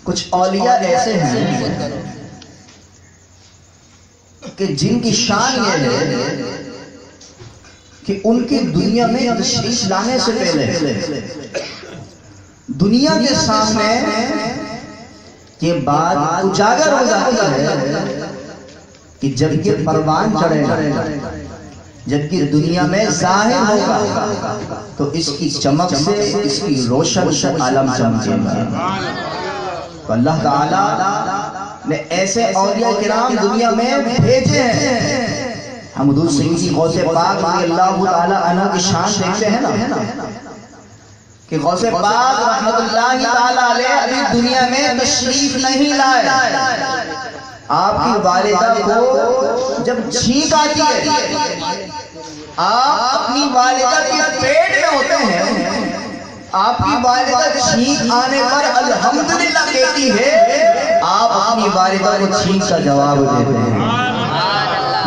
کچھ اولیاء ایسے ہیں کہ جن کی شان یہ ہے کہ ان کی دنیا میں تشریف لانے سے پہلے دنیا کے سامنے یہ بات اجاگر ہو جاتی ہے کہ جب یہ پروان چڑھے گا، جب کہ دنیا میں ظاہر ہوگا تو اس کی چمک سے، اس کی روشن سے عالم چمکے گا۔ تو اللہ تعالیٰ نے ایسے اولیاء کرام دنیا میں بھیجے ہیں۔ ہم حضور سیدی غوث پاک رضی اللہ تعالیٰ عنہ کی شان دیکھتے ہیں نا کہ غوث پاک رحمت اللہ تعالیٰ علیہ ابھی دنیا میں تشریف نہیں لائے۔ آپ کی والدہ کو جب چھینک آتی ہے، آپ اپنی والدہ کے پیٹ میں ہوتے ہیں، آپ کی والدہ چھینک آنے پر الحمدللہ کہتی ہے، آپ اپنی والدہ کو چھینک کا جواب دیتے ہیں۔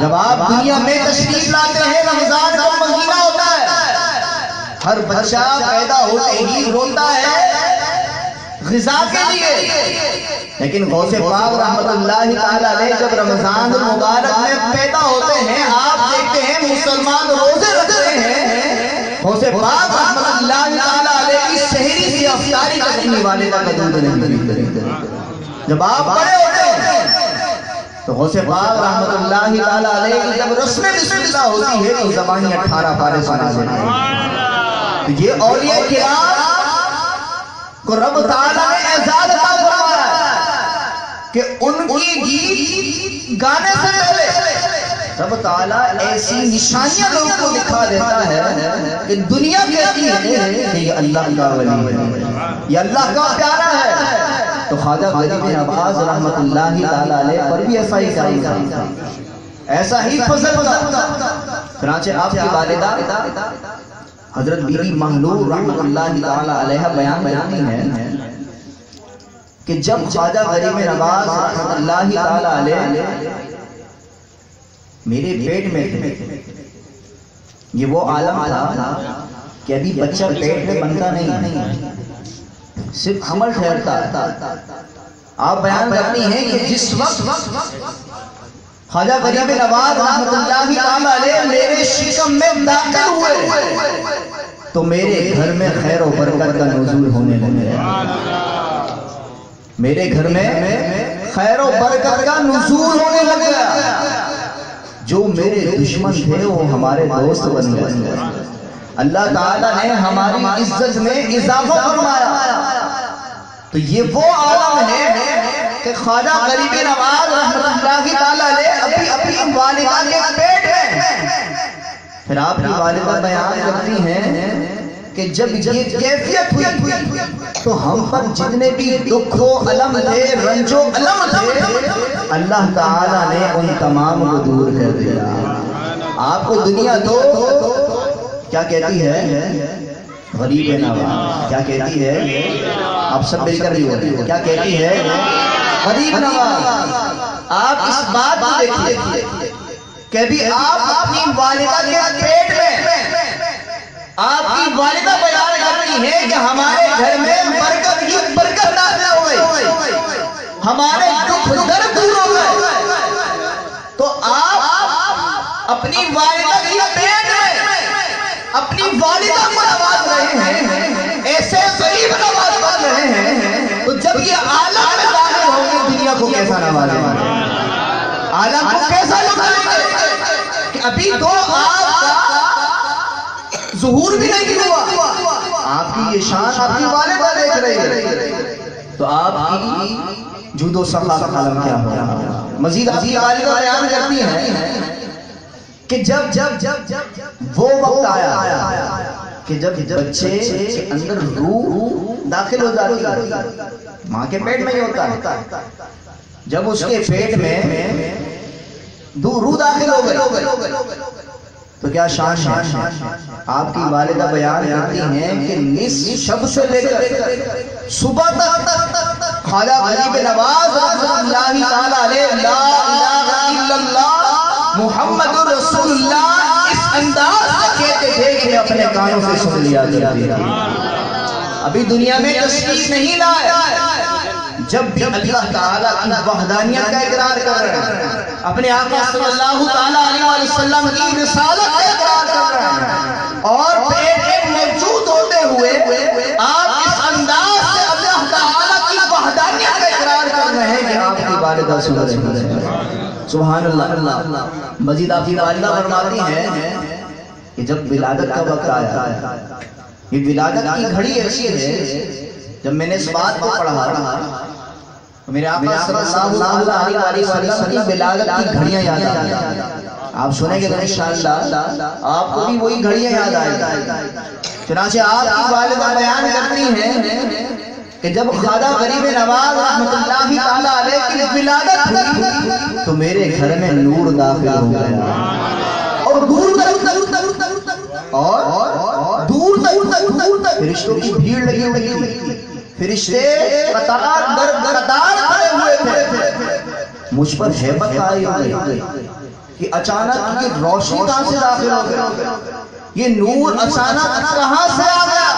جب آپ دنیا میں تشریف لاتے ہیں، رمضان کا مہینہ ہوتا ہے، ہر بچہ پیدا ہوتے ہی روتا ہے غذا کے لیے، لیکن غوث پاک رحمت اللہ تعالیٰ علیہ جب رمضان المبارک میں پیدا ہوتے ہیں، آپ دیکھتے ہیں مسلمان روزے رکھ رہے ہیں، غوث پاک رحمت اللہ تعالیٰ علیہ کی سحری سے افطاری تک اپنی والدہ کا دودھ نہیں پیتے۔ جب آپ بڑے ہوتے ہیں تو غوث پاک رحمت اللہ تعالیٰ علیہ کی جب رسم بسم اللہ ہوتی ہے تو زبانی 18 پارے سنا دیتے ہیں۔ تو یہ اولیاء کرام کو رب تعالیٰ نے اعزاز عطا فرمایا کہ ان کی گیت گانے سے پہلے رب تعالیٰ ایسی نشانیاں لوگوں کو دکھا دیتا ہے کہ دنیا کہتی ہے کہ یہ اللہ کا ولی ہے، یہ اللہ کا پیارا ہے۔ تو خواجہ غریب نواز رحمت اللہ تعالیٰ علیہ پر بھی ایسا ہی کام تھا، ایسا ہی فضل تھا۔ چنانچہ آپ کی والدہ حضرت بی بی محلول رحمت اللہ تعالیٰ علیہ بیان کرتی ہیں کہ جب خواجہ غریب نواز رحمت اللہ تعالیٰ علیہ میرے پیٹ میں تھے، یہ وہ عالم تھا کہ ابھی بچہ پیٹ میں بنتا نہیں، صرف حمل ٹھہرتا۔ آپ بیان کرتی ہیں کہ جس وقت خواجہ غریب نواز رحمت اللہ تعالیٰ علیہ میرے شکم میں داخل ہوئے تو میرے گھر میں خیر و برکت کا نزول ہونے لگا، میرے گھر میں خیر و برکت کا نزول ہونے لگا۔ جو میرے دشمن تھے وہ ہمارے دوست بن گئے، اللہ تعالیٰ نے ہماری عزت میں اضافہ فرمایا۔ تو یہ وہ عالم ہے کہ خواجہ غریب نواز رحمت اللہ تعالیٰ علیہ ابھی اپنی والدہ کے پیٹ میں۔ پھر آپ کی والدہ بیان کرتی ہیں کہ جب یہ کیفیت ہوئی تو ہم پر جتنے بھی دکھ و علم تھے، رنج و علم تھے، اللہ تعالیٰ نے ان تمام کو دور کر دیا۔ آپ کو دنیا تو کیا کہتی ہے؟ غریب نواز کیا کہتی ہے؟ آپ سب مل کر بھی ہوتے ہیں، کیا کہتی ہے؟ غریب نواز۔ آپ اس بات کو دیکھیے کہ بھی آپ اپنی والدہ کے پیٹ میں، آپ کی والدہ بیان کرتی ہے کہ ہمارے گھر میں برکت ہی برکت نازل ہو گئی، ہمارے دکھ درد دور ہو گئے۔ تو آپ اپنی والدہ کے پیٹ میں اپنی والدہ کو نواز رہے ہیں، ایسے غریب نواز بن رہے ہیں، تو جب یہ عالم میں ظاہر ہوں گے دنیا کو کیسا نوازیں گے، عالم کو کیسا لٹائیں گے کہ ابھی تو آپ کا ظہور بھی نہیں ہوا، آپ کی یہ شان آپ کی والدہ دیکھ رہی ہے، تو آپ کی جود و سخا کا عالم کیا ہوگا۔ مزید آپ کی والدہ بیان کرتی ہیں کہ جب وہ وقت آیا کہ جب بچے کے اندر روح داخل ہو جاتی ہے، ماں کے پیٹ میں ہی ہوتا ہے، جب اس کے پیٹ میں روح داخل ہو گئی تو کیا شان ہے۔ آپ کی والدہ بیان کرتی ہیں کہ نصف شب سے لے کر صبح تک خواجہ غریب نواز رحمت اللہ تعالیٰ علیہ لا الہ الا اللہ محمد رسول اللہ اس انداز سے کہتے تھے کہ اپنے کانوں سے سن لیا کرتے تھے۔ ابھی دنیا میں تشریف نہیں لائے، جب بھی اللہ تعالیٰ کی وحدانیت کا اقرار کر رہے ہیں، اپنے آقا صلی اللہ تعالیٰ علیہ وسلم کی رسالت کا اقرار کر رہے ہیں، اور پیٹ میں موجود ہوتے ہوئے آپ اس انداز سے اللہ تعالیٰ کی وحدانیت کا اقرار کر رہے ہیں کہ آپ کی والدہ سن رہی ہیں۔ سبحان اللہ۔ مزید آپ کی والدہ فرماتی ہیں کہ جب ولادت کا وقت آیا، یہ ولادت کی گھڑی ایسی ہے، جب میں نے اس بات کو پڑھا تو میرے آقا صلی اللہ علیہ وسلم کی ولادت کی گھڑیاں یاد آئی۔ آپ سنیں گے تو انشاءاللہ آپ کو بھی وہی گھڑیاں یاد آئیں۔ چنانچہ آپ کی والدہ بیان کرتی ہیں کہ جب خواجہ غریب نواز رحمۃ اللہ تعالی علیہ کی ولادت ہوئی تو میرے گھر میں نور داخل ہو گیا، اور دور تک فرشتوں کی بھیڑ لگی ہوئی تھی، فرشتے قطار در قطار کھڑے ہوئے تھے۔ مجھ پر ہیبت آئی ہوئی کہ اچانک یہ روشنی کہاں سے داخل ہو گئی، یہ نور اچانک کہاں سے آ گیا،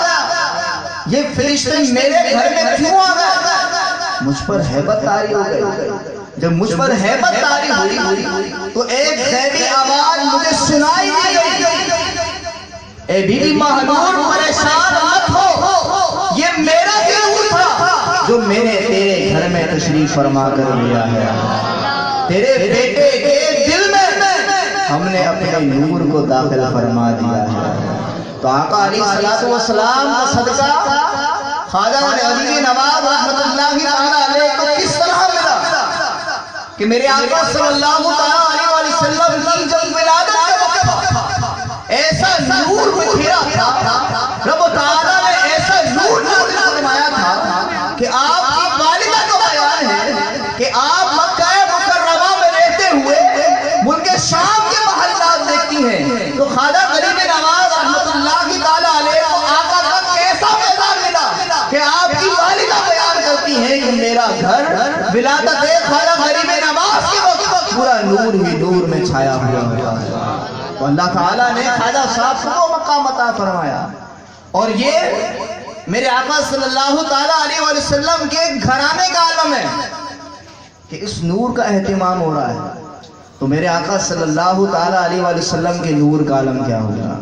یہ فرشتے میرے گھر میں کیوں آ گئے؟ مجھ پر ہیبت طاری ہو گئی۔ جب مجھ پر ہیبت طاری ہوئی تو ایک غیبی آواز مجھے سنائی دی گئی، اے بی بی مہنور پریشان مت ہو، یہ میرا نور تھا جو میں نے تیرے گھر میں تشریف فرما کر لیا ہے، تیرے بیٹے کے دل میں ہم نے اپنے نور کو داخل فرما دیا ہے۔ تو آقا علیہ السلام کا صدقہ خواجہ غریب نواز رحمۃ اللہ تعالی علیہ کو کس طرح ملا کہ میرے آقا صلی اللہ علیہ وسلم کی جب ولادت کا وقت ایسا نور بکھیرا تھا، رب تعالیٰ نے ایسا نور فرمایا تھا کہ آپ کی والدہ کا بیان ہے کہ آپ مکہ مکرمہ میں رہتے ہوئے ملک شام کے محلات دیکھتی ہیں تو خواجہ غریب نواز رحمۃ اللہ تعالی علیہ کو آقا کا کیسا پیغام ملا کہ آپ کی والدہ بیان کرتی ہیں کہ میرا گھر ولادت خواجہ غریب نواز کے وقت پورا نور ہی نور میں چھایا ہوا ہے۔ تو اللہ تعالیٰ نے خواجہ صاحب کو مقام عطا فرمایا، اور یہ میرے آقا صلی اللہ تعالیٰ علیہ وسلم کے گھرانے کا عالم ہے کہ اس نور کا اہتمام ہو رہا ہے، تو میرے آقا صلی اللہ تعالیٰ علیہ وسلم کے نور کا عالم کیا ہوگا؟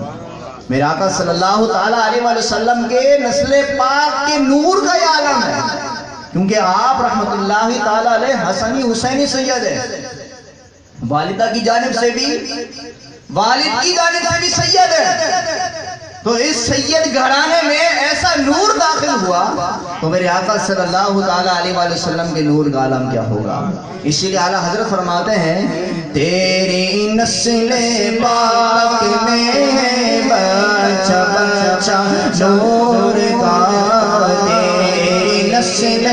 میرے آقا صلی اللہ تعالیٰ علیہ وسلم کے نسل پاک کے نور کا یہ عالم ہے، کیونکہ آپ رحمت اللہ تعالیٰ علیہ حسنی حسینی سید ہے، والدہ کی جانب سے بھی والد کی جانب سے بھی سید ہے، تو اس سید گھرانے میں ایسا نور داخل ہوا تو میرے آقا صلی اللہ تعالیٰ علیہ وسلم کے نور کا عالم کیا ہوگا؟ اسی لیے اعلیٰ حضرت فرماتے ہیں تیری نسل پاک میں ہے بچہ بچہ نور کا، تیری نسل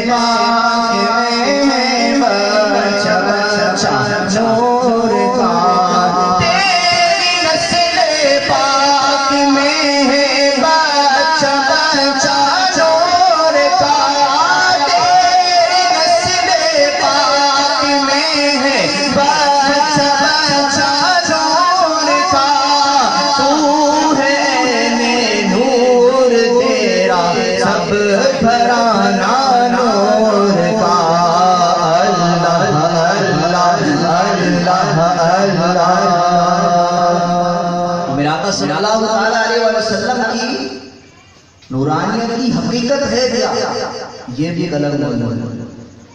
پاک میں ہے بچہ بچہ نور کا، صلی اللہ علیہ وسلم کی نورانیت کی حقیقت ہے کیا، یہ بھی ایک الگ موضوع ہے۔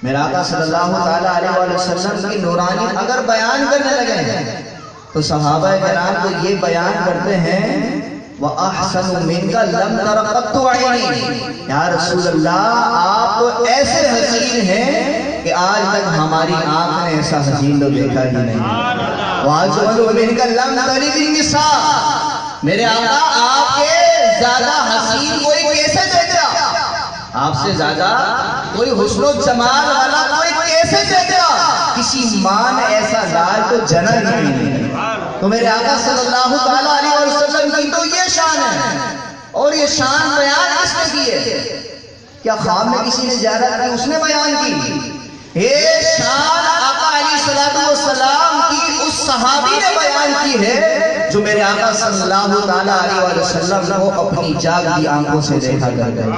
میرا آقا صلی اللہ علیہ وسلم کی نورانیت اگر بیان کرنے لگے ہیں تو صحابہ کرام تو یہ بیان کرتے ہیں وَأَحْسَنُ مِنْكَ لَمْ تَرَ قَطُّ عَيْنِي، یا رسول اللہ آپ تو ایسے حسین ہیں کہ آج تک ہماری آنکھ نے ایسا حسین تو دیکھا ہی نہیں۔ وَأَحْسَنُ مِنْكَ لَمْ تَلِدِ النِّسَاءُ، میرے آقا آپ کے زیادہ حسین کوئی کیسے دیکھا، آپ سے زیادہ کوئی حسن و جمال والا کوئی کیسے دیکھا، کسی ماں نے ایسا لال تو جنا ہی نہیں۔ تو میرے آقا صلی اللہ علیہ وسلم کی تو یہ شان ہے، اور یہ شان بیان کس نے کی ہے؟ کیا خواب میں کسی نے زیارت کی اس نے بیان کی؟ یہ شان آقا علیہ السلام کی اس صحابی نے بیان کی ہے جو میرے آقا صلی اللہ علیہ وسلم کو اپنی جاگتی آنکھوں سے دیکھا کرتے تھے۔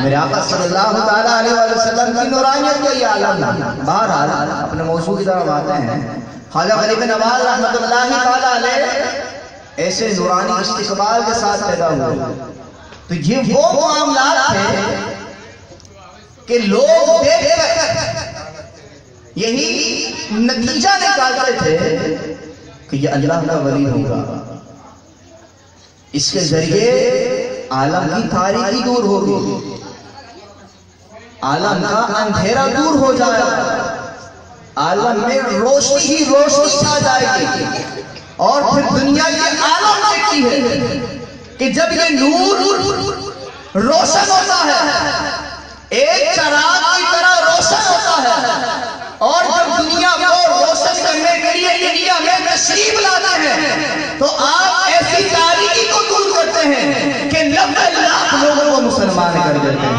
میرے آقا صلی اللہ علیہ وسلم سر کی نورانیت کا یہ عالم ہے۔ بہرحال اپنے موضوع کی طرف آتے ہیں۔ خواجہ غریب نواز رحمۃ اللہ تعالی علیہ ایسے نورانی استقبال کے ساتھ پیدا ہوئے، تو یہ وہ معاملات تھے کہ لوگ دیکھ کر یہی نتیجہ نکالتے تھے کہ یہ اللہ کا ولی ہوگا، اس کے ذریعے عالم کی تاریکی دور ہوگی، عالم کا اندھیرا دور ہو جائے گا، عالم میں روشنی ہی روشنی چھا جائے گی۔ اور پھر دنیا کے عالم دیکھتی ہے کہ جب یہ نور روشن ہوتا ہے، ایک چراغ کی طرح روشن ہوتا ہے، اور جب دنیا کو روشن کرنے کے لیے انڈیا میں تشریف لاتے ہیں تو آپ ایسی تاریکی کو دور کرتے ہیں کہ 90 لاکھ لوگوں کو مسلمان کر دیتے ہیں۔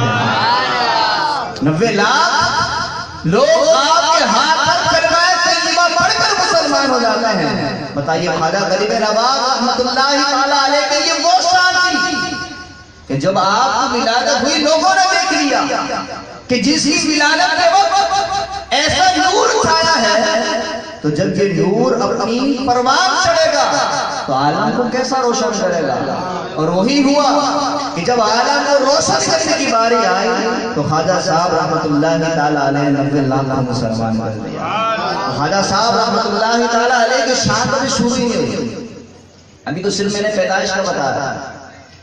90 لاکھ لوگ آپ کے ہاتھ پر کلمہ طیبہ پڑھ کر مسلمان ہو جاتے ہیں۔ بتائیے خواجہ غریب نواز رحمۃ اللہ تعالی علیہ کی یہ وہ شان تھی کہ جب آپ کی ولادت ہوئی لوگوں نے دیکھ لیا کہ جس کی ولادت کے وقت ایسا نور چھایا ہے، تو جب یہ نور اپنی پروان چڑھے گا تو عالم کو کیسا روشن کرے گا؟ اور وہی ہوا کہ جب عالم کو روشن کرنے کی باری آئی تو خواجہ صاحب رحمۃ اللہ تعالی علیہ 90 لاکھ کو مسلمان کر دیا۔ خواجہ صاحب رحمۃ اللہ تعالی علیہ کی شان کبھی شروع ہی نہیں ہوئی۔ ابھی تو صرف میں نے پیدائش کا بتایا،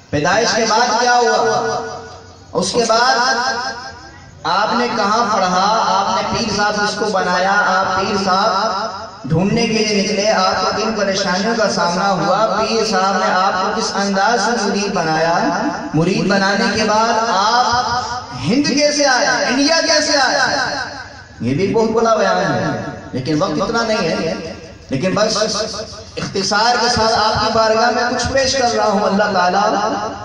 پیدائش کے بعد کیا ہوا، اس کے بعد آپ نے کہاں پڑھا، آپ نے پیر صاحب اس کو بنایا، آپ پیر صاحب ڈھونڈنے کے لیے نکلے، آپ کو کن پریشانیوں کا سامنا ہوا، پیر صاحب نے آپ کو کس انداز سے مرید بنایا، مرید بنانے کے بعد آپ ہند کیسے آئے، انڈیا کیسے آئے، یہ بھی بہت بڑا بیان ہے، لیکن وقت اتنا نہیں ہے، لیکن بس اختصار کے ساتھ آپ کی بارگاہ میں کچھ پیش کر رہا ہوں۔ اللہ تعالیٰ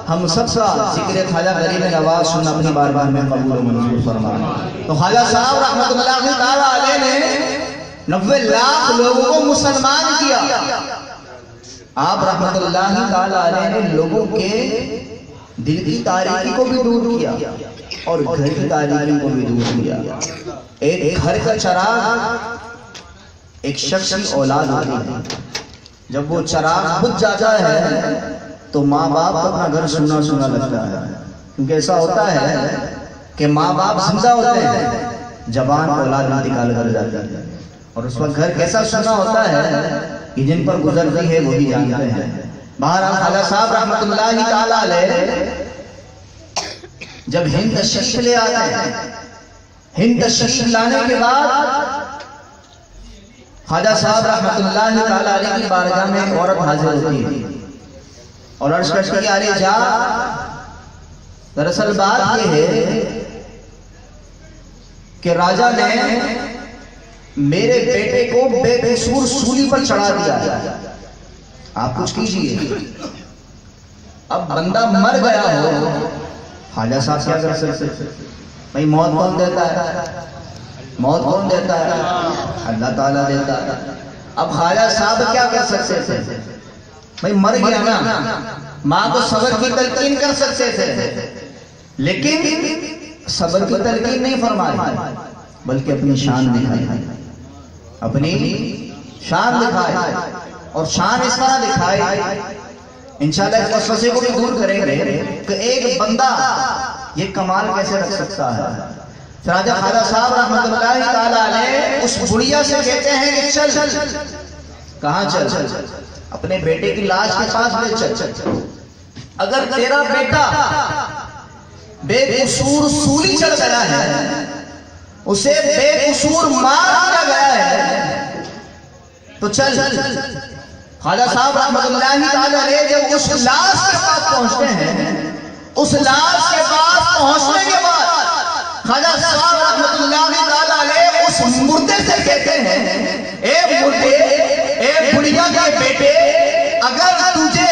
ہم سب کا ذکر خواجہ غریب نواز سننا اپنی بارگاہ میں قبول و منظور فرمائے۔ تو خواجہ صاحب رحمۃ اللہ تعالیٰ علیہ نے 90 لاکھ لوگوں کو مسلمان کیا۔ آپ رحمۃ اللہ تعالیٰ علیہ نے لوگوں کے دل کی تاریکی کو بھی دور کیا اور گھر کی تاریکی کو بھی دور کیا۔ ایک گھر کا چراغ ایک شخص کی اولاد ہوتی ہے، جب وہ چراغ بجھ جاتا ہے تو ماں باپ اپنا گھر سننا سننا لگتا ہے، کیونکہ ایسا ہوتا ہے کہ ماں باپ زندہ ہوتے ہیں، جوان اولاد انتقال کر جاتی ہے، اور اس وقت گھر کیسا سنا ہوتا ہے کہ جن پر گزرتی ہے وہی جانتے ہیں۔ بہرحال خواجہ صاحب رحمۃ اللہ تعالی علیہ جب ہند تشریف لے آتے ہیں، ہند تشریف لانے کے بعد خواجہ صاحب رحمۃ اللہ تعالی علیہ کی بارگاہ میں ایک عورت حاضر ہوتی ہے اور عرض کرتی ہے، ارے جا، دراصل بات یہ ہے کہ راجا نے میرے بیٹے کو بے قصور سولی پر چڑھا دیا، آپ کچھ کیجئے۔ اب بندہ مر گیا ہو، خواجہ صاحب کیا کر سکتے؟ بھائی موت کون دیتا ہے؟ موت کون دیتا ہے؟ اللہ تعالیٰ دیتا ہے۔ اب خواجہ صاحب کیا کر سکتے تھے؟ بھائی مر گیا نا، ماں کو صبر کی تلقین کر سکتے تھے، لیکن صبر کی تلقین نہیں فرمائی بلکہ اپنی شان دکھائی، اپنی شان دکھائی، اور شان اس طرح دکھائی انشاءاللہ اس وسوسے کو بھی دور کریں گے کہ ایک بندہ یہ کمال کیسے رکھ سکتا ہے۔ راجہ خواجہ صاحب رحمۃ اللہ تعالی علیہ اس بڑھیا سے کہتے ہیں کہ چل، کہاں چل؟ اپنے بیٹے کی لاش کے پاس لے چل، اگر تیرا بیٹا بے قصور سولی چڑھ گیا ہے، اسے بے قصور مار دیا گیا ہے، تو چل۔ خواجہ صاحب رحمۃ اللہ تعالی علیہ جب اس لاش کے پاس پہنچتے ہیں، اس لاش کے پاس پہنچنے کے بعد خواجہ صاحب رحمۃ اللہ تعالی علیہ اس مردے سے کہتے ہیں، اے مردے، اے بڑھیا کے بیٹے، اگر تجھے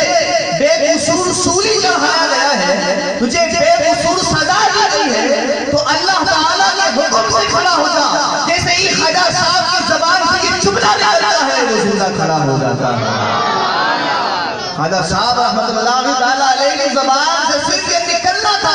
بے قصور سولی چڑھایا گیا ہے، تجھے بے قصور سزا دی گئی ہے، تو اللہ تعالیٰ کے حکم سے کھڑا ہو جا۔ جیسے ہی خواجہ صاحب کی زبان سے یہ جملہ نکلتا ہے وہ زندہ کھڑا ہو جاتا ہے۔ خواجہ صاحب رحمۃ اللہ تعالی علیہ کی زبان سے صرف یہ نکلنا تھا،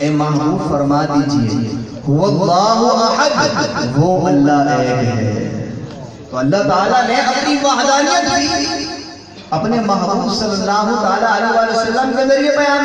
اے محبوب فرما دیجئے هو اللہ احد، وہ اللہ ایک ہے۔ تو اللہ تعالیٰ نے اپنی وحدانیت بھی اپنے محبوب صلی اللہ علیہ وسلم کے ذریعے بیان